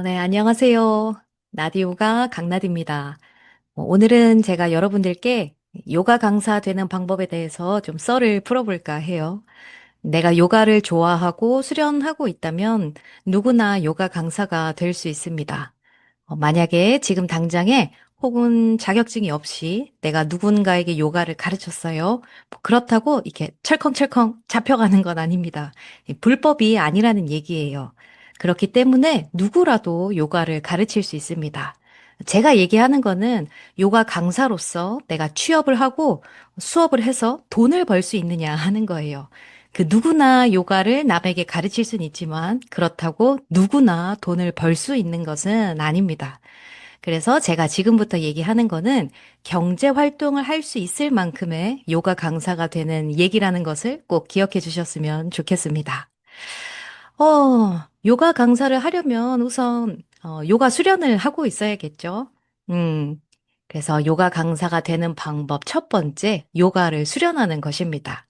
네, 안녕하세요. 나디오가 강나디입니다. 오늘은 제가 여러분들께 요가 강사 되는 방법에 대해서 좀 썰을 풀어볼까 해요. 내가 요가를 좋아하고 수련하고 있다면 누구나 요가 강사가 될 수 있습니다. 만약에 지금 당장에 혹은 자격증이 없이 내가 누군가에게 요가를 가르쳤어요. 그렇다고 이렇게 철컹철컹 잡혀가는 건 아닙니다. 불법이 아니라는 얘기예요. 그렇기 때문에 누구라도 요가를 가르칠 수 있습니다. 제가 얘기하는 거는 요가 강사로서 내가 취업을 하고 수업을 해서 돈을 벌 수 있느냐 하는 거예요. 그 누구나 요가를 남에게 가르칠 수는 있지만 그렇다고 누구나 돈을 벌 수 있는 것은 아닙니다. 그래서 제가 지금부터 얘기하는 거는 경제 활동을 할 수 있을 만큼의 요가 강사가 되는 얘기라는 것을 꼭 기억해 주셨으면 좋겠습니다. 요가 강사를 하려면 우선 요가 수련을 하고 있어야겠죠. 음, 그래서 요가 강사가 되는 방법 첫 번째, 요가를 수련하는 것입니다.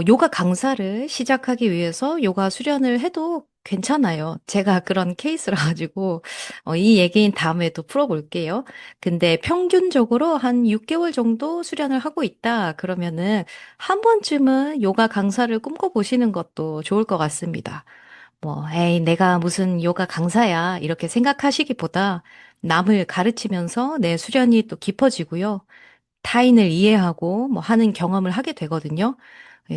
요가 강사를 시작하기 위해서 요가 수련을 해도 괜찮아요. 제가 그런 케이스라 가지고 이 얘기는 다음에 또 풀어볼게요. 근데 평균적으로 한 6개월 정도 수련을 하고 있다. 그러면은 한 번쯤은 요가 강사를 꿈꿔보시는 것도 좋을 것 같습니다. 에이, 내가 무슨 요가 강사야. 이렇게 생각하시기보다 남을 가르치면서 내 수련이 또 깊어지고요. 타인을 이해하고 하는 경험을 하게 되거든요.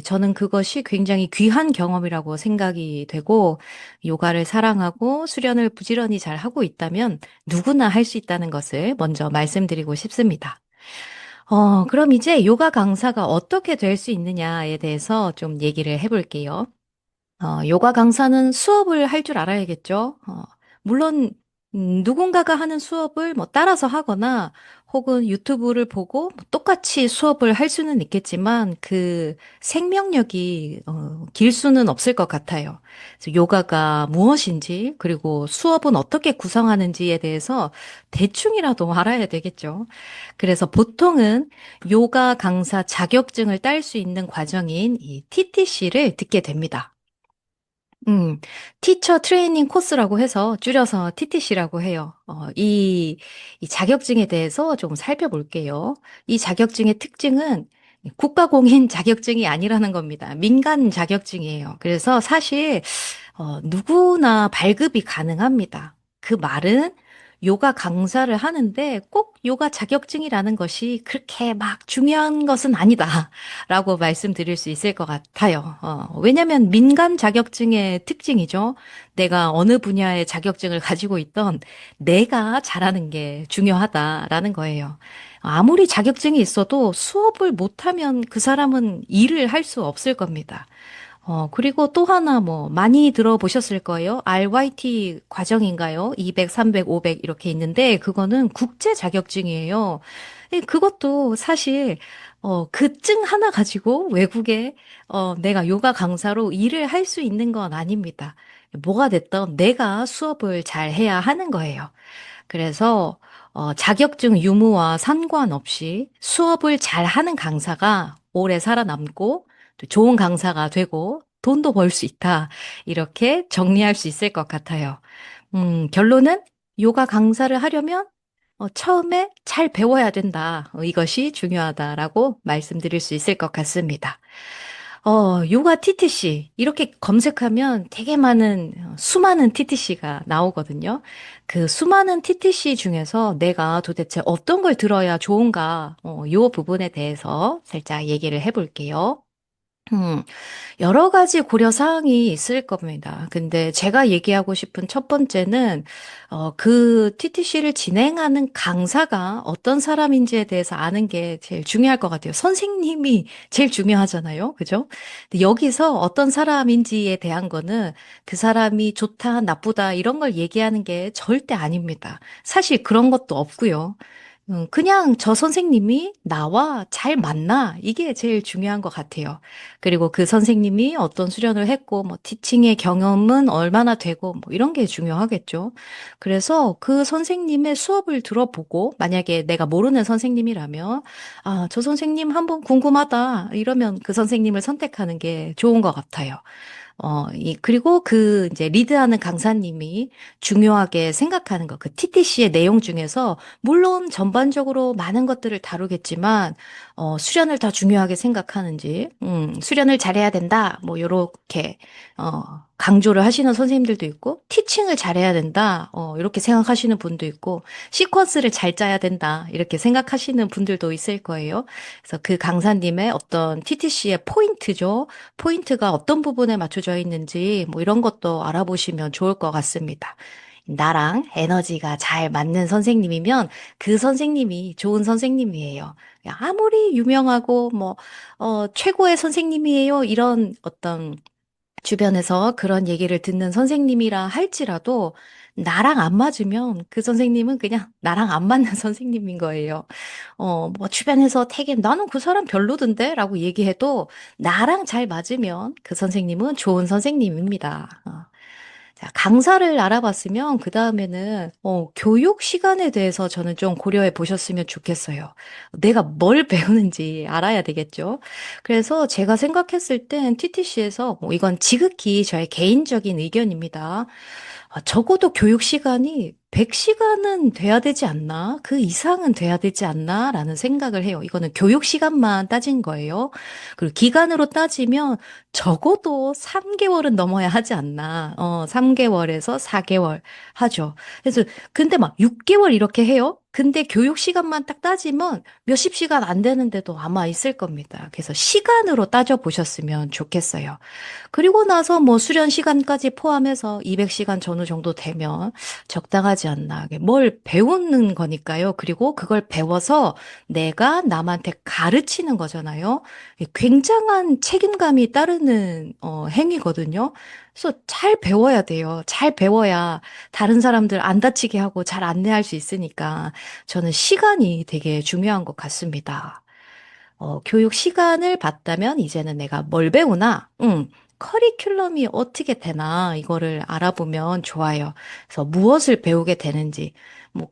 저는 그것이 굉장히 귀한 경험이라고 생각이 되고, 요가를 사랑하고 수련을 부지런히 잘 하고 있다면 누구나 할 수 있다는 것을 먼저 말씀드리고 싶습니다. 그럼 이제 요가 강사가 어떻게 될 수 있느냐에 대해서 좀 얘기를 해볼게요. 요가 강사는 수업을 할 줄 알아야겠죠. 물론, 누군가가 하는 수업을 따라서 하거나 혹은 유튜브를 보고 똑같이 수업을 할 수는 있겠지만 그 생명력이, 길 수는 없을 것 같아요. 그래서 요가가 무엇인지 그리고 수업은 어떻게 구성하는지에 대해서 대충이라도 알아야 되겠죠. 그래서 보통은 요가 강사 자격증을 딸 수 있는 과정인 이 TTC를 듣게 됩니다. 음, 티처 트레이닝 코스라고 해서 줄여서 TTC라고 해요. 이 자격증에 대해서 좀 살펴볼게요. 이 자격증의 특징은 국가공인 자격증이 아니라는 겁니다. 민간 자격증이에요. 그래서 사실, 누구나 발급이 가능합니다. 그 말은 요가 강사를 하는데 꼭 요가 자격증이라는 것이 그렇게 막 중요한 것은 아니다. 라고 말씀드릴 수 있을 것 같아요. 왜냐면 민간 자격증의 특징이죠. 내가 어느 분야의 자격증을 가지고 있던 내가 잘하는 게 중요하다라는 거예요. 아무리 자격증이 있어도 수업을 못하면 그 사람은 일을 할 수 없을 겁니다. 그리고 또 하나 많이 들어보셨을 거예요. RYT 과정인가요? 200, 300, 500 이렇게 있는데 그거는 국제 자격증이에요. 그것도 사실 그 증 하나 가지고 외국에 내가 요가 강사로 일을 할 수 있는 건 아닙니다. 뭐가 됐든 내가 수업을 잘 해야 하는 거예요. 그래서 자격증 유무와 상관없이 수업을 잘 하는 강사가 오래 살아남고 또 좋은 강사가 되고 돈도 벌 수 있다. 이렇게 정리할 수 있을 것 같아요. 결론은 요가 강사를 하려면 처음에 잘 배워야 된다. 이것이 중요하다라고 말씀드릴 수 있을 것 같습니다. 요가 TTC. 이렇게 검색하면 되게 많은, 수많은 TTC가 나오거든요. 그 수많은 TTC 중에서 내가 도대체 어떤 걸 들어야 좋은가, 요 부분에 대해서 살짝 얘기를 해볼게요. 음, 여러 가지 고려 사항이 있을 겁니다. 근데 제가 얘기하고 싶은 첫 번째는, 그 TTC를 진행하는 강사가 어떤 사람인지에 대해서 아는 게 제일 중요할 것 같아요. 선생님이 제일 중요하잖아요. 그죠? 근데 여기서 어떤 사람인지에 대한 거는 그 사람이 좋다, 나쁘다, 이런 걸 얘기하는 게 절대 아닙니다. 사실 그런 것도 없고요. 그냥 저 선생님이 나와 잘 맞나? 이게 제일 중요한 것 같아요. 그리고 그 선생님이 어떤 수련을 했고, 티칭의 경험은 얼마나 되고, 이런 게 중요하겠죠. 그래서 그 선생님의 수업을 들어보고, 만약에 내가 모르는 선생님이라면, 아, 저 선생님 한번 궁금하다. 이러면 그 선생님을 선택하는 게 좋은 것 같아요. 그리고 이제 리드하는 강사님이 중요하게 생각하는 거, 그 TTC의 내용 중에서, 물론 전반적으로 많은 것들을 다루겠지만, 수련을 더 중요하게 생각하는지, 수련을 잘해야 된다, 뭐, 요렇게, 강조를 하시는 선생님들도 있고, 티칭을 잘해야 된다, 이렇게 생각하시는 분도 있고, 시퀀스를 잘 짜야 된다, 이렇게 생각하시는 분들도 있을 거예요. 그래서 그 강사님의 어떤 TTC의 포인트죠. 포인트가 어떤 부분에 맞춰져 있는지 뭐 이런 것도 알아보시면 좋을 것 같습니다. 나랑 에너지가 잘 맞는 선생님이면 그 선생님이 좋은 선생님이에요. 아무리 유명하고 최고의 선생님이에요. 이런 어떤 주변에서 그런 얘기를 듣는 선생님이라 할지라도 나랑 안 맞으면 그 선생님은 그냥 나랑 안 맞는 선생님인 거예요. 주변에서 되게 나는 그 사람 별로던데? 라고 얘기해도 나랑 잘 맞으면 그 선생님은 좋은 선생님입니다. 자, 강사를 알아봤으면 그 다음에는 교육 시간에 대해서 저는 좀 고려해 보셨으면 좋겠어요. 내가 뭘 배우는지 알아야 되겠죠. 그래서 제가 생각했을 땐 TTC에서 이건 지극히 저의 개인적인 의견입니다. 적어도 교육 시간이 100시간은 돼야 되지 않나? 그 이상은 돼야 되지 않나? 라는 생각을 해요. 이거는 교육 시간만 따진 거예요. 그리고 기간으로 따지면 적어도 3개월은 넘어야 하지 않나? 3개월에서 4개월 하죠. 그래서 근데 막 6개월 이렇게 해요? 근데 교육 시간만 딱 따지면 몇십 시간 안 되는데도 아마 있을 겁니다. 그래서 시간으로 따져 보셨으면 좋겠어요. 그리고 나서 뭐 수련 시간까지 포함해서 200시간 전후 정도 되면 적당하지 않나. 뭘 배우는 거니까요. 그리고 그걸 배워서 내가 남한테 가르치는 거잖아요. 굉장한 책임감이 따르는 행위거든요. 그래서 잘 배워야 돼요. 잘 배워야 다른 사람들 안 다치게 하고 잘 안내할 수 있으니까 저는 시간이 되게 중요한 것 같습니다. 교육 시간을 봤다면 이제는 내가 뭘 배우나, 커리큘럼이 어떻게 되나 이거를 알아보면 좋아요. 그래서 무엇을 배우게 되는지.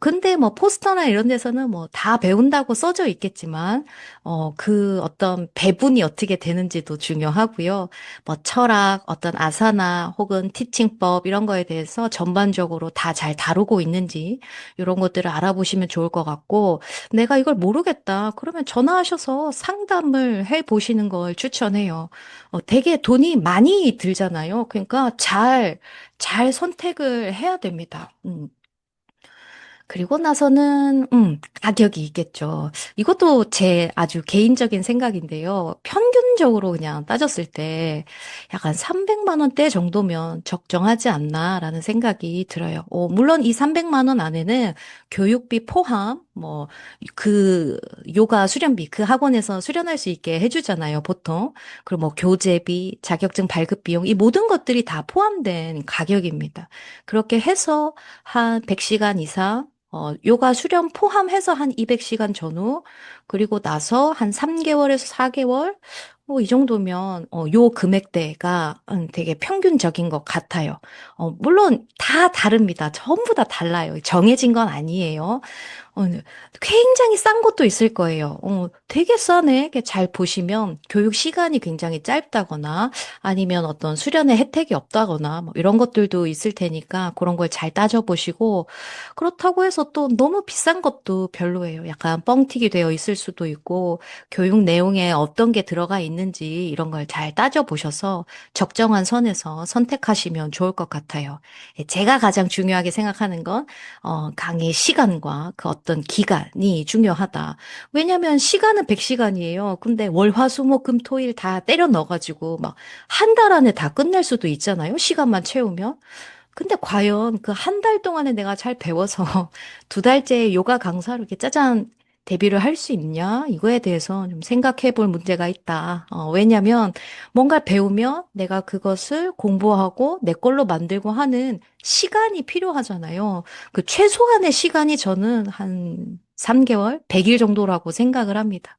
근데 포스터나 이런 데서는 다 배운다고 써져 있겠지만, 그 어떤 배분이 어떻게 되는지도 중요하고요. 철학, 어떤 아사나 혹은 티칭법 이런 거에 대해서 전반적으로 다 잘 다루고 있는지, 이런 것들을 알아보시면 좋을 것 같고, 내가 이걸 모르겠다. 그러면 전화하셔서 상담을 해 보시는 걸 추천해요. 되게 돈이 많이 들잖아요. 그러니까 잘 선택을 해야 됩니다. 그리고 나서는, 가격이 있겠죠. 이것도 제 아주 개인적인 생각인데요. 평균적으로 그냥 따졌을 때 약간 300만 원대 정도면 적정하지 않나라는 생각이 들어요. 물론 이 300만 원 안에는 교육비 포함, 요가 수련비, 그 학원에서 수련할 수 있게 해주잖아요, 보통. 그리고 교재비, 자격증 발급 비용, 이 모든 것들이 다 포함된 가격입니다. 그렇게 해서 한 100시간 이상, 요가 수련 포함해서 한 200시간 전후, 그리고 나서 한 3개월에서 4개월, 이 정도면, 요 금액대가 되게 평균적인 것 같아요. 물론 다 다릅니다. 전부 다 달라요. 정해진 건 아니에요. 네. 굉장히 싼 것도 있을 거예요. 되게 싸네. 이렇게 잘 보시면 교육 시간이 굉장히 짧다거나 아니면 어떤 수련의 혜택이 없다거나 이런 것들도 있을 테니까 그런 걸 잘 따져보시고 그렇다고 해서 또 너무 비싼 것도 별로예요. 약간 뻥튀기 되어 있을 수도 있고 교육 내용에 어떤 게 들어가 있는지 이런 걸 잘 따져보셔서 적정한 선에서 선택하시면 좋을 것 같아요. 제가 가장 중요하게 생각하는 건 강의 시간과 그 어떤 기간이 중요하다. 왜냐면 시간은 100시간이에요. 근데 월, 화, 수, 목, 금, 토, 일 다 때려 넣어가지고 막 한 달 안에 다 끝낼 수도 있잖아요. 시간만 채우면. 근데 과연 그 한 달 동안에 내가 잘 배워서 2달째 요가 강사로 이렇게 짜잔 데뷔를 할 수 있냐? 이거에 대해서 좀 생각해 볼 문제가 있다. 왜냐면 뭔가 배우면 내가 그것을 공부하고 내 걸로 만들고 하는 시간이 필요하잖아요. 그 최소한의 시간이 저는 한 3개월, 100일 정도라고 생각을 합니다.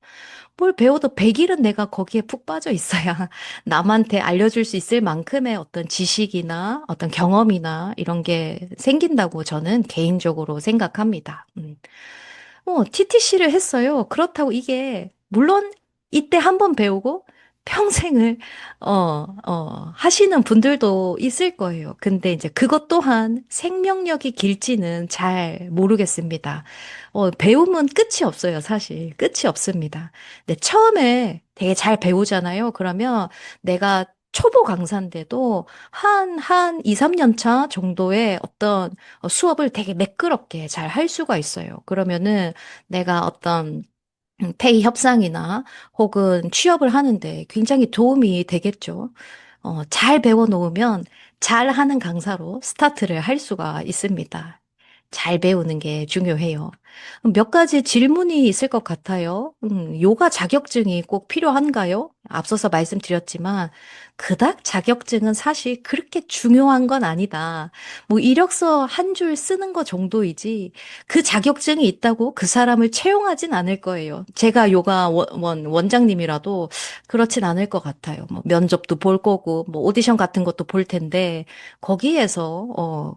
뭘 배워도 100일은 내가 거기에 푹 빠져 있어야 남한테 알려줄 수 있을 만큼의 어떤 지식이나 어떤 경험이나 이런 게 생긴다고 저는 개인적으로 생각합니다. TTC를 했어요. 그렇다고 이게, 물론 이때 한 번 배우고 평생을, 하시는 분들도 있을 거예요. 근데 이제 그것 또한 생명력이 길지는 잘 모르겠습니다. 배움은 끝이 없어요, 사실. 끝이 없습니다. 근데 처음에 되게 잘 배우잖아요. 그러면 내가 초보 강사인데도 한 2, 3년 차 정도의 어떤 수업을 되게 매끄럽게 잘 할 수가 있어요. 그러면은 내가 어떤 페이 협상이나 혹은 취업을 하는데 굉장히 도움이 되겠죠. 잘 배워놓으면 잘 하는 강사로 스타트를 할 수가 있습니다. 잘 배우는 게 중요해요. 몇 가지 질문이 있을 것 같아요. 요가 자격증이 꼭 필요한가요? 앞서서 말씀드렸지만, 그닥 자격증은 사실 그렇게 중요한 건 아니다. 뭐 이력서 한 줄 쓰는 거 정도이지, 그 자격증이 있다고 그 사람을 채용하진 않을 거예요. 제가 요가 원장님이라도 그렇진 않을 것 같아요. 뭐 면접도 볼 거고, 뭐 오디션 같은 것도 볼 텐데, 거기에서,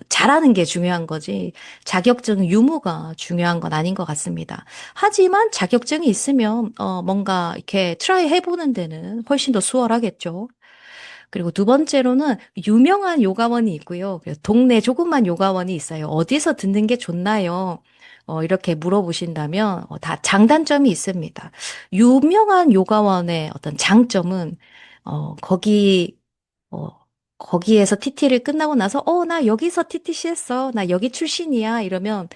잘하는 게 중요한 거지, 자격증 유무가 중요한 건 아닌 것 같습니다. 하지만 자격증이 있으면, 뭔가 이렇게 트라이 해보는 데는 훨씬 더 수월하겠죠. 그리고 두 번째로는 유명한 요가원이 있고요. 그래서 동네 조그만 요가원이 있어요. 어디서 듣는 게 좋나요? 이렇게 물어보신다면 다 장단점이 있습니다. 유명한 요가원의 어떤 장점은 거기 어, 거기에서 TT를 끝나고 나서 나 여기서 TTC 했어. 나 여기 출신이야. 이러면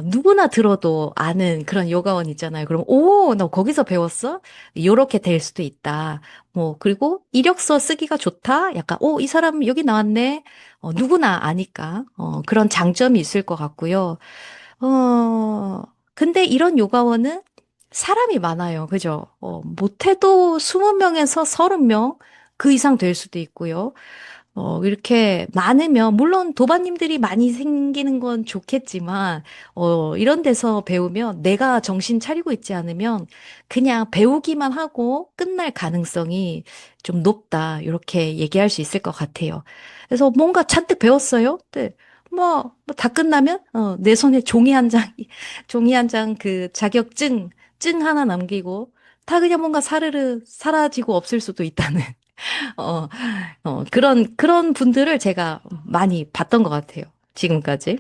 누구나 들어도 아는 그런 요가원 있잖아요. 그럼 오, 너 거기서 배웠어? 요렇게 될 수도 있다. 뭐, 그리고 이력서 쓰기가 좋다? 약간, 이 사람 여기 나왔네? 누구나 아니까, 그런 장점이 있을 것 같고요. 근데 이런 요가원은 사람이 많아요. 그죠? 못해도 20명에서 30명 그 이상 될 수도 있고요. 이렇게 많으면, 물론 도반님들이 많이 생기는 건 좋겠지만, 이런 데서 배우면 내가 정신 차리고 있지 않으면 그냥 배우기만 하고 끝날 가능성이 좀 높다. 이렇게 얘기할 수 있을 것 같아요. 그래서 뭔가 잔뜩 배웠어요. 네. 다 끝나면, 내 손에 종이 한 장, 종이 한 장 그 증 하나 남기고, 다 그냥 뭔가 사르르 사라지고 없을 수도 있다는. 어, 그런 분들을 제가 많이 봤던 것 같아요. 지금까지.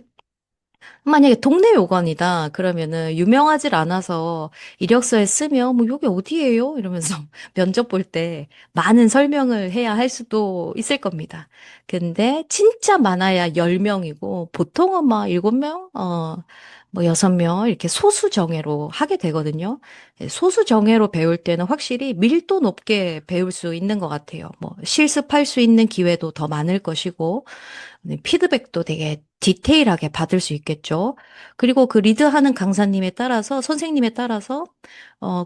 만약에 동네 요관이다. 그러면은 유명하질 않아서 이력서에 쓰면 뭐 여기 어디예요? 이러면서 면접 볼 때 많은 설명을 해야 할 수도 있을 겁니다. 근데 진짜 많아야 10명이고 보통은 막 7명, 뭐 6명 이렇게 소수 정예로 하게 되거든요. 예, 소수 정예로 배울 때는 확실히 밀도 높게 배울 수 있는 것 같아요. 뭐 실습할 수 있는 기회도 더 많을 것이고 네, 피드백도 되게 디테일하게 받을 수 있겠죠. 그리고 그 리드하는 강사님에 따라서, 선생님에 따라서,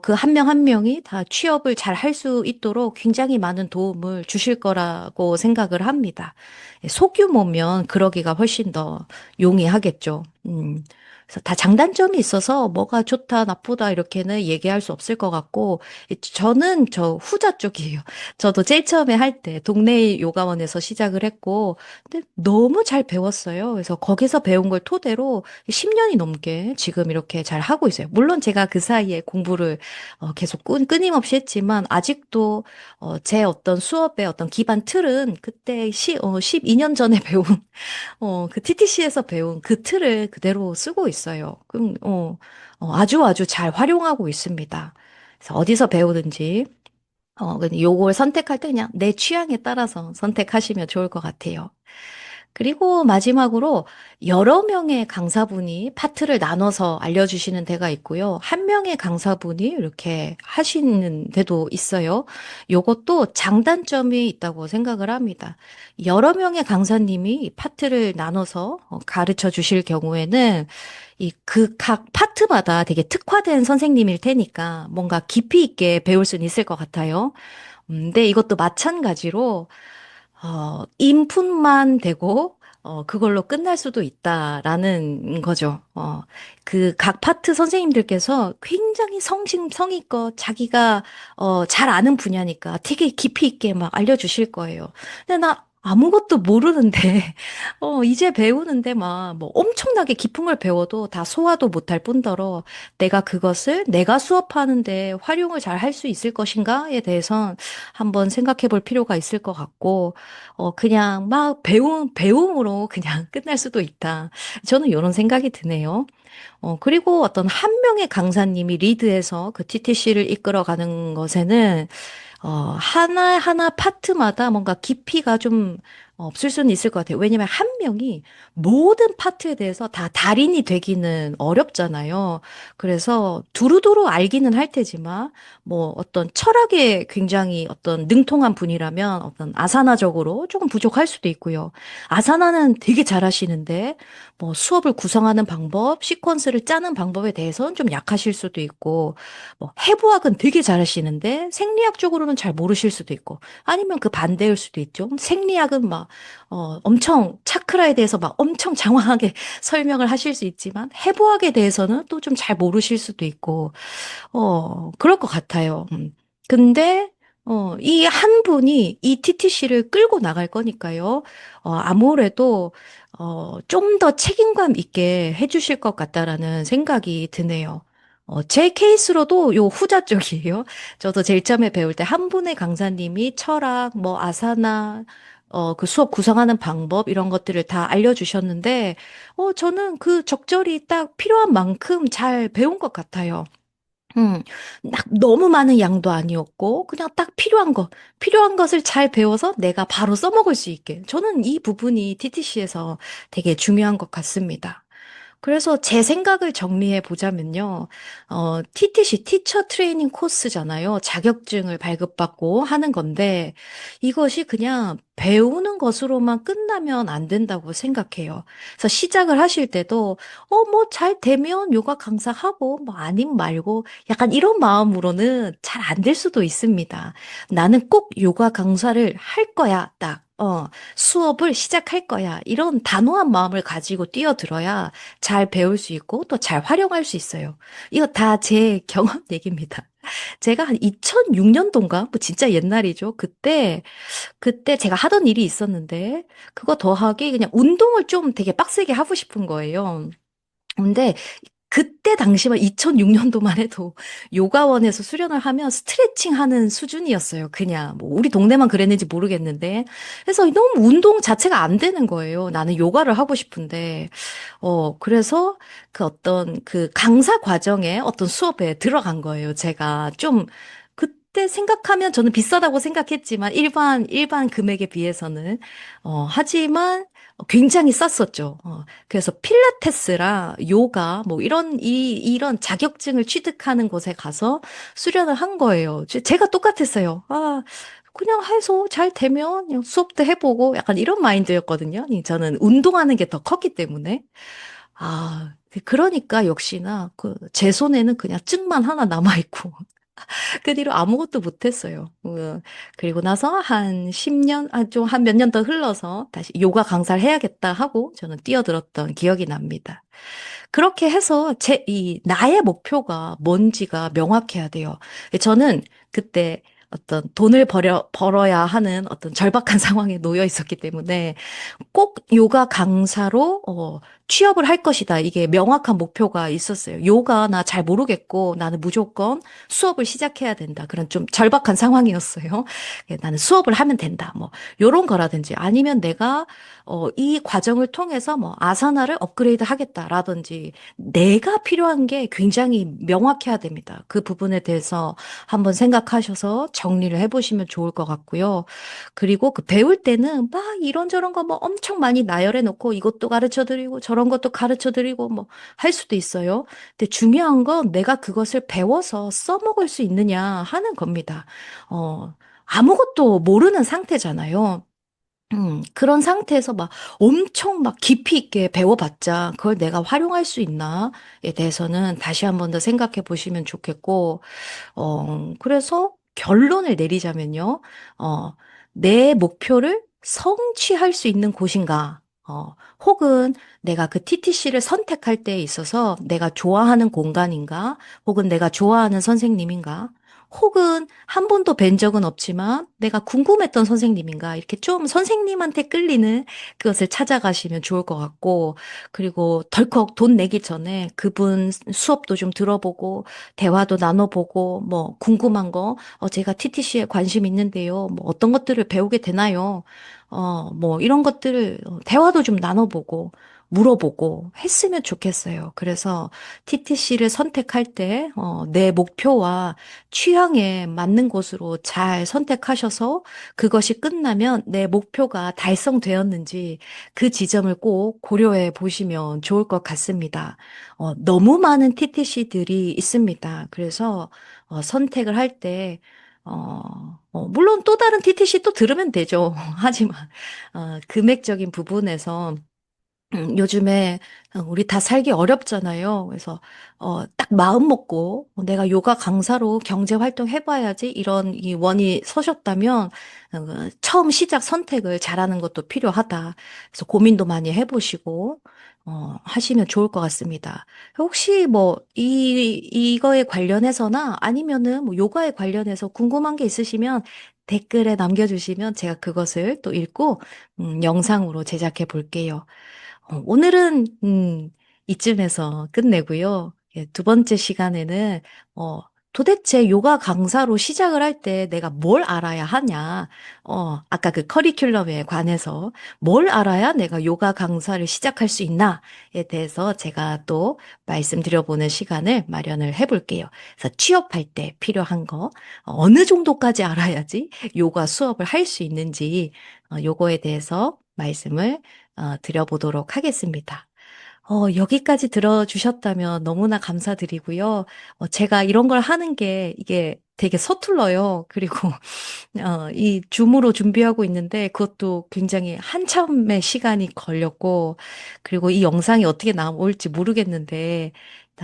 그 한 명 한 명이 다 취업을 잘 할 수 있도록 굉장히 많은 도움을 주실 거라고 생각을 합니다. 예, 소규모면 그러기가 훨씬 더 용이하겠죠. 그래서 다 장단점이 있어서 뭐가 좋다, 나쁘다, 이렇게는 얘기할 수 없을 것 같고, 저는 저 후자 쪽이에요. 저도 제일 처음에 할 때 동네 요가원에서 시작을 했고, 근데 너무 잘 배웠어요. 그래서 거기서 배운 걸 토대로 10년이 넘게 지금 이렇게 잘 하고 있어요. 물론 제가 그 사이에 공부를 계속 끊임없이 했지만 아직도 제 어떤 수업의 어떤 기반 틀은 그때 12년 전에 배운 그 TTC에서 배운 그 틀을 그대로 쓰고 있어요. 그럼 아주 아주 잘 활용하고 있습니다. 그래서 어디서 배우든지 근데 요걸 선택할 때 그냥 내 취향에 따라서 선택하시면 좋을 것 같아요. 그리고 마지막으로 여러 명의 강사분이 파트를 나눠서 알려주시는 데가 있고요. 한 명의 강사분이 이렇게 하시는 데도 있어요. 요것도 장단점이 있다고 생각을 합니다. 여러 명의 강사님이 파트를 나눠서 가르쳐 주실 경우에는 이 그 각 파트마다 되게 특화된 선생님일 테니까 뭔가 깊이 있게 배울 수는 있을 것 같아요. 근데 이것도 마찬가지로 인풋만 되고, 그걸로 끝날 수도 있다라는 거죠. 그 각 파트 선생님들께서 굉장히 성의껏 자기가, 잘 아는 분야니까 되게 깊이 있게 막 알려주실 거예요. 근데 아무것도 모르는데, 이제 배우는데 막, 뭐 엄청나게 깊은 걸 배워도 다 소화도 못할 뿐더러 내가 그것을 내가 수업하는데 활용을 잘 할 수 있을 것인가에 대해선 한번 생각해 볼 필요가 있을 것 같고, 그냥 막 배움으로 그냥 끝날 수도 있다. 저는 이런 생각이 드네요. 그리고 어떤 한 명의 강사님이 리드해서 그 TTC를 이끌어가는 것에는 하나하나 파트마다 뭔가 깊이가 좀 없을 수는 있을 것 같아요. 왜냐면 한 명이 모든 파트에 대해서 다 달인이 되기는 어렵잖아요. 그래서 두루두루 알기는 할 테지만, 뭐 어떤 철학에 굉장히 어떤 능통한 분이라면 어떤 아사나적으로 조금 부족할 수도 있고요. 아사나는 되게 잘하시는데, 뭐 수업을 구성하는 방법, 시퀀스를 짜는 방법에 대해서는 좀 약하실 수도 있고, 뭐 해부학은 되게 잘하시는데 생리학 쪽으로는 잘 모르실 수도 있고 아니면 그 반대일 수도 있죠. 생리학은 막 엄청 차크라에 대해서 막 엄청 장황하게 설명을 하실 수 있지만 해부학에 대해서는 또 좀 잘 모르실 수도 있고 그럴 것 같아요. 근데 이 한 분이 이 TTC를 끌고 나갈 거니까요. 아무래도 좀 더 책임감 있게 해주실 것 같다라는 생각이 드네요. 제 케이스로도 요 후자 쪽이에요. 저도 제일 처음에 배울 때 한 분의 강사님이 철학, 뭐 아사나, 그 수업 구성하는 방법 이런 것들을 다 알려주셨는데, 저는 그 적절히 딱 필요한 만큼 잘 배운 것 같아요. 음, 막 너무 많은 양도 아니었고, 그냥 딱 필요한 것을 잘 배워서 내가 바로 써먹을 수 있게. 저는 이 부분이 TTC에서 되게 중요한 것 같습니다. 그래서 제 생각을 정리해 보자면요. TTC, 티처 트레이닝 코스잖아요. 자격증을 발급받고 하는 건데, 이것이 그냥 배우는 것으로만 끝나면 안 된다고 생각해요. 그래서 시작을 하실 때도, 뭐 잘 되면 요가 강사하고, 뭐 아님 말고, 약간 이런 마음으로는 잘 안 될 수도 있습니다. 나는 꼭 요가 강사를 할 거야, 딱. 수업을 시작할 거야. 이런 단호한 마음을 가지고 뛰어들어야 잘 배울 수 있고 또 잘 활용할 수 있어요. 이거 다 제 경험 얘기입니다. 제가 한 2006년도인가? 뭐 진짜 옛날이죠. 그때 제가 하던 일이 있었는데 그거 더하기 그냥 운동을 좀 되게 빡세게 하고 싶은 거예요. 근데 그때 당시만 2006년도만 해도 요가원에서 수련을 하면 스트레칭 하는 수준이었어요. 그냥 뭐 우리 동네만 그랬는지 모르겠는데. 그래서 너무 운동 자체가 안 되는 거예요. 나는 요가를 하고 싶은데. 그래서 그 어떤 그 강사 과정에 어떤 수업에 들어간 거예요. 제가 좀 그때 생각하면 저는 비싸다고 생각했지만 일반 금액에 비해서는 하지만 굉장히 쌌었죠. 그래서 필라테스랑 요가 뭐 이런 자격증을 취득하는 곳에 가서 수련을 한 거예요. 제가 똑같았어요. 그냥 해서 잘 되면 그냥 수업도 해보고 약간 이런 마인드였거든요. 저는 운동하는 게 더 컸기 때문에. 그러니까 역시나 제 손에는 그냥 증만 하나 남아있고 그 뒤로 아무것도 못했어요. 그리고 나서 한 10년, 좀 한 몇 년 더 흘러서 다시 요가 강사를 해야겠다 하고 저는 뛰어들었던 기억이 납니다. 그렇게 해서 나의 목표가 뭔지가 명확해야 돼요. 저는 그때 어떤 돈을 벌어야 하는 어떤 절박한 상황에 놓여 있었기 때문에 꼭 요가 강사로 취업을 할 것이다. 이게 명확한 목표가 있었어요. 요가 나 잘 모르겠고 나는 무조건 수업을 시작해야 된다. 그런 좀 절박한 상황이었어요. 나는 수업을 하면 된다. 뭐 요런 거라든지 아니면 내가 이 과정을 통해서 뭐 아사나를 업그레이드 하겠다라든지 내가 필요한 게 굉장히 명확해야 됩니다. 그 부분에 대해서 한번 생각하셔서 정리를 해보시면 좋을 것 같고요. 그리고 그 배울 때는 막 이런저런 거 뭐 엄청 많이 나열해 놓고 이것도 가르쳐 드리고 저런 것도 가르쳐 드리고 뭐 할 수도 있어요. 근데 중요한 건 내가 그것을 배워서 써먹을 수 있느냐 하는 겁니다. 아무것도 모르는 상태잖아요. 그런 상태에서 막 엄청 막 깊이 있게 배워봤자 그걸 내가 활용할 수 있나에 대해서는 다시 한 번 더 생각해 보시면 좋겠고, 그래서 결론을 내리자면요. 어, 내 목표를 성취할 수 있는 곳인가? 혹은 내가 그 TTC를 선택할 때에 있어서 내가 좋아하는 공간인가? 혹은 내가 좋아하는 선생님인가? 혹은 한 번도 뵌 적은 없지만 내가 궁금했던 선생님인가 이렇게 좀 선생님한테 끌리는 그것을 찾아가시면 좋을 것 같고 그리고 덜컥 돈 내기 전에 그분 수업도 좀 들어보고 대화도 나눠보고 뭐 궁금한 거 제가 TTC에 관심 있는데요. 뭐 어떤 것들을 배우게 되나요? 뭐 이런 것들을 대화도 좀 나눠보고 물어보고 했으면 좋겠어요. 그래서 TTC를 선택할 때, 내 목표와 취향에 맞는 곳으로 잘 선택하셔서 그것이 끝나면 내 목표가 달성되었는지 그 지점을 꼭 고려해 보시면 좋을 것 같습니다. 너무 많은 TTC들이 있습니다. 그래서 선택을 할 때, 물론 또 다른 TTC 또 들으면 되죠. 하지만, 금액적인 부분에서 요즘에 우리 다 살기 어렵잖아요. 그래서 딱 마음 먹고 내가 요가 강사로 경제 활동 해봐야지 이런 이 원이 서셨다면 처음 시작 선택을 잘하는 것도 필요하다. 그래서 고민도 많이 해보시고 하시면 좋을 것 같습니다. 혹시 뭐 이거에 관련해서나 아니면은 뭐 요가에 관련해서 궁금한 게 있으시면 댓글에 남겨주시면 제가 그것을 또 읽고 영상으로 제작해 볼게요. 오늘은, 이쯤에서 끝내고요. 예, 두 번째 시간에는, 어, 도대체 요가 강사로 시작을 할 때 내가 뭘 알아야 하냐? 아까 그 커리큘럼에 관해서 뭘 알아야 내가 요가 강사를 시작할 수 있나에 대해서 제가 또 말씀드려보는 시간을 마련을 해볼게요. 그래서 취업할 때 필요한 거, 어느 정도까지 알아야지 요가 수업을 할 수 있는지, 요거에 대해서 말씀을 드려보도록 하겠습니다. 여기까지 들어주셨다면 너무나 감사드리고요. 제가 이런 걸 하는 게 이게 되게 서툴러요. 그리고 이 줌으로 준비하고 있는데 그것도 굉장히 한참의 시간이 걸렸고, 그리고 이 영상이 어떻게 나올지 모르겠는데,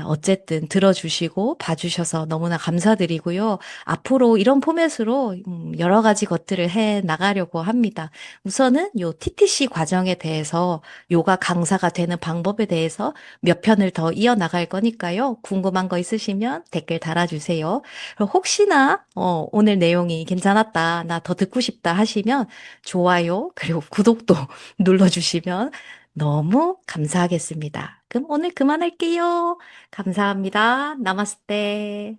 어쨌든 들어주시고 봐주셔서 너무나 감사드리고요. 앞으로 이런 포맷으로 여러 가지 것들을 해 나가려고 합니다. 우선은 요 TTC 과정에 대해서 요가 강사가 되는 방법에 대해서 몇 편을 더 이어나갈 거니까요. 궁금한 거 있으시면 댓글 달아주세요. 그럼 혹시나 오늘 내용이 괜찮았다, 나 더 듣고 싶다 하시면 좋아요, 그리고 구독도 눌러주시면 너무 감사하겠습니다. 그럼 오늘 그만할게요. 감사합니다. 나마스테.